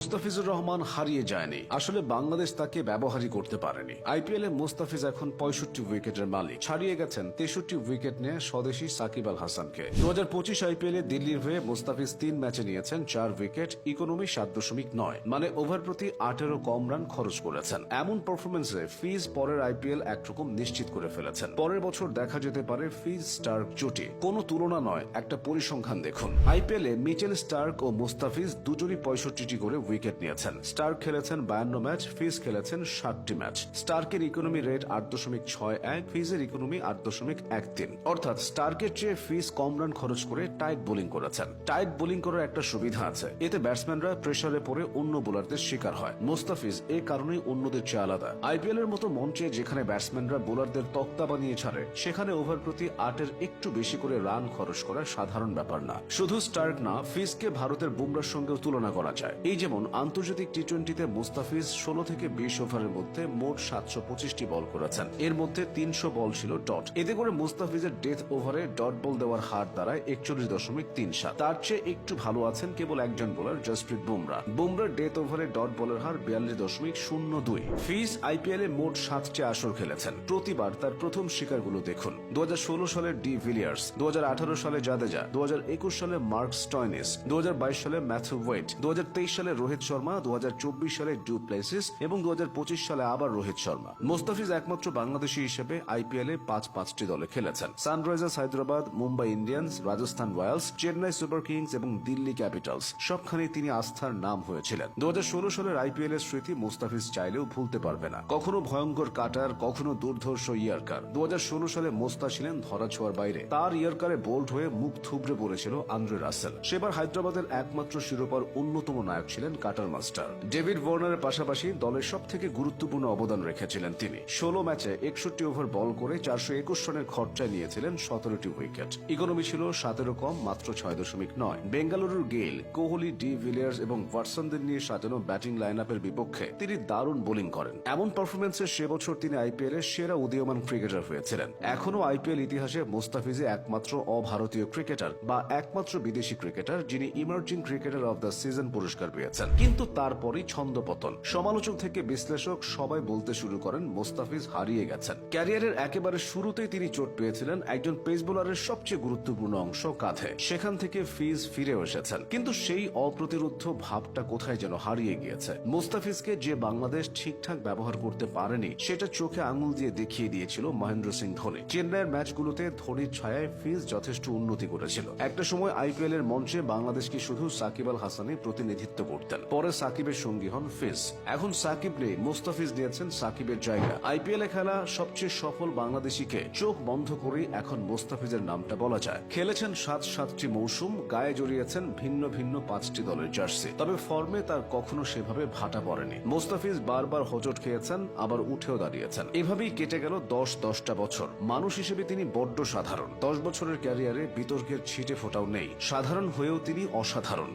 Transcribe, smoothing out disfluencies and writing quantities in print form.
মুস্তাফিজুর রহমান হারিয়ে যায়নি, আসলে বাংলাদেশ তাকে ব্যবহারই করতে পারেনি। আইপিএল এ মুস্তাফিজ এখন 65 উইকেটের মালিক, ছাড়িয়ে গেছেন 63 উইকেট নিয়ে স্বদেশী সাকিব আল হাসানকে। 2025 আইপিএল এ দিল্লির হয়ে মুস্তাফিজ 3 ম্যাচে নিয়েছেন 4 উইকেট, ইকোনমি 7.9, মানে ওভার প্রতি 18 কম রান খরচ করেছেন। এমন পারফরমেন্সে ফিজ পরের আইপিএল একরকম নিশ্চিত করে ফেলেছেন। পরের বছর দেখা যেতে পারে ফিজ স্টার্ক জুটি, কোনো তুলনা নয়, একটা পরিসংখ্যান দেখুন। আইপিএল এ মিচেল স্টার্ক ও মুস্তাফিজ দুজনই 65টি করে উইকেট নিয়েছেন। স্টার্ক খেলেছেন 52 ম্যাচ, ফিজ খেলেছেন 60টি ম্যাচ। স্টার্কের ইকোনমি রেট 8.61, ফিজের ইকোনমি 8.13, অর্থাৎ স্টার্কের চেয়ে ফিজ কম রান খরচ করে টাইট বোলিং করেছেন। টাইট বোলিং করার একটা সুবিধা আছে, এতে ব্যাটসম্যানরা প্রেসারে পড়ে অন্য বোলারদের শিকার হয়। মুস্তাফিজ এই কারণেই অন্যদের চেয়ে আলাদা। আইপিএল এর মতো মঞ্চে যেখানে ব্যাটসম্যানরা বোলারদের তক্তা বানিয়ে ছাড়ে, সেখানে ওভার প্রতি 8-এর একটু বেশি করে রান খরচ করা সাধারণ ব্যাপার না। শুধু স্টার্ক না, ফিজকে ভারতের বুমরার সঙ্গেও তুলনা করা যায়। এই যেমন আন্তর্জাতিক টি-20তে মুস্তাফিজ 16 থেকে 20 ওভারের মধ্যে মোট 725টি বল করেছেন, এর মধ্যে 300 বল ছিল ডট। এতে করে মুস্তাফিজের ডেথ ওভারে ডট বল দেওয়ার হার দাঁড়ায় 41.37। তার চেয়ে একটু ভালো আছেন কেবল একজন বোলার, জসপ্রীত বুমরা। বুমরার ডেথ ওভারে ডট বলের হার 42.02। ফিজ আইপিএল এ মোট 7টি আসর খেলেছেন, প্রতিবার তার প্রথম শিকারগুলো দেখুন। 2016 সালে ডি ভিলিয়ার্স, 2018 সালে জাদেজা, 2021 সালে মার্ক স্টয়নিস, 2022 সালে ম্যাথু ওয়েট, 2023 সালে রোহিত শর্মা, 2024 সালে ডু প্লেসিস এবং 2025 সালে আবার রোহিত শর্মা। মুস্তাফিজ একমাত্র বাংলাদেশী হিসেবে আইপিএল এ 5টি দলে খেলেছেন। Sunrisers Hyderabad, Mumbai Indians, Rajasthan Royals, Chennai Super Kings এবং দিল্লি ক্যাপিটালস, সবখানেই তিনি আস্থার নাম হয়েছিলেন। 2016 সালের আইপিএল এর স্মৃতি মুস্তাফিজ চাইলেও ভুলতে পারবে না। কখনো ভয়ঙ্কর কাটার, কখনো দুর্ধর্ষ ইয়ার্কার। 2016 সালে মোস্তা ছিলেন ধরাছোঁয়ার বাইরে, তার ইয়ার্কারে বোল্ড হয়ে মুখ থুবড়ে পড়েছিল আন্দ্রে রাসেল। সেবার হায়দ্রাবাদের একমাত্র শিরোপার অন্যতম নায়ক ছিলেন কাটার মাস্টার। ডেভিড ওয়ার্নারের পাশাপাশি দলের সব থেকে গুরুত্বপূর্ণ অবদান রেখেছিলেন তিনি। 16 ম্যাচে 61 ওভার বল করে 421 রানের খরচায় নিয়েছিলেন 17টি উইকেট। ইকোনমি ছিল 17 কম, মাত্র 6.9। বেঙ্গালুরুর গেইল, কোহলি, ডি ভিলিয়ার্স এবং ওয়াটসনদের নিয়ে সাজানো ব্যাটিং লাইন আপের বিপক্ষে তিনি দারুণ বোলিং করেন। এমন পারফরমেন্সে সে বছর তিনি আইপিএল এর সেরা উদীয়মান ক্রিকেটার হয়েছিলেন। এখনো আইপিএল ইতিহাসে মুস্তাফিজ একমাত্র অভারতীয় ক্রিকেটার বা একমাত্র বিদেশি ক্রিকেটার যিনি emerging cricketer of the season পুরস্কার পেয়েছেন। কিন্তু তারপরই ছন্দপতন। সমালোচক থেকে বিশ্লেষক সবাই বলতে শুরু করেন মুস্তাফিজ হারিয়ে গেছেন। ক্যারিয়ারের একেবারে শুরুতেই তিনি চোট পেয়েছিলেন একজন পেস বোলারের সবচেয়ে গুরুত্বপূর্ণ অংশ কাঁধে, সেখান থেকে ফিজ ফিরেও এসেছেন। কিন্তু সেই অপ্রতিরোধ্য ভাবটা কোথায় যেন হারিয়ে গিয়েছে। মুস্তাফিজকে যে বাংলাদেশ ঠিকঠাক ব্যবহার করতে পারেনি, সেটা চোখে আঙুল দিয়ে দেখিয়ে দিয়েছিল মহেন্দ্র সিং ধোনি। চেন্নাইয়ের ম্যাচগুলোতে ধোনির ছায়ায় ফিজ যথেষ্ট উন্নতি করেছিল। একটা সময় আইপিএল এর মঞ্চে বাংলাদেশকে শুধু সাকিব আল হাসানই প্রতিনিধিত্ব করতেন, পরে সাকিবের সঙ্গী হন ফিজ। এখন সাকিব নেই, মুস্তাফিজ নিয়েছেন সাকিবের জায়গা। আইপিএল এ খেলা সবচেয়ে সফল বাংলাদেশিকে চোখ বন্ধ করেই এখন মুস্তাফিজের নামটা বলা যায়। খেলেছেন 7টি মৌসুম, গায়ে জড়িয়েছেন ভিন্ন ভিন্ন 5টি দলের জার্সি, তবে ফর্মে তার কখনো সেভাবে ভাটা পড়েনি। মুস্তাফিজ বারবার হোঁচট খেয়েছেন, আবার উঠেও দাঁড়িয়েছেন। এভাবেই কেটে গেল 10টা বছর। মানুষ হিসেবে তিনি বড্ড সাধারণ। 10 বছরের ক্যারিয়ারে বিতর্কের ছিটে ফোটাও নেই। সাধারণ হয়েও তিনি অসাধারণ।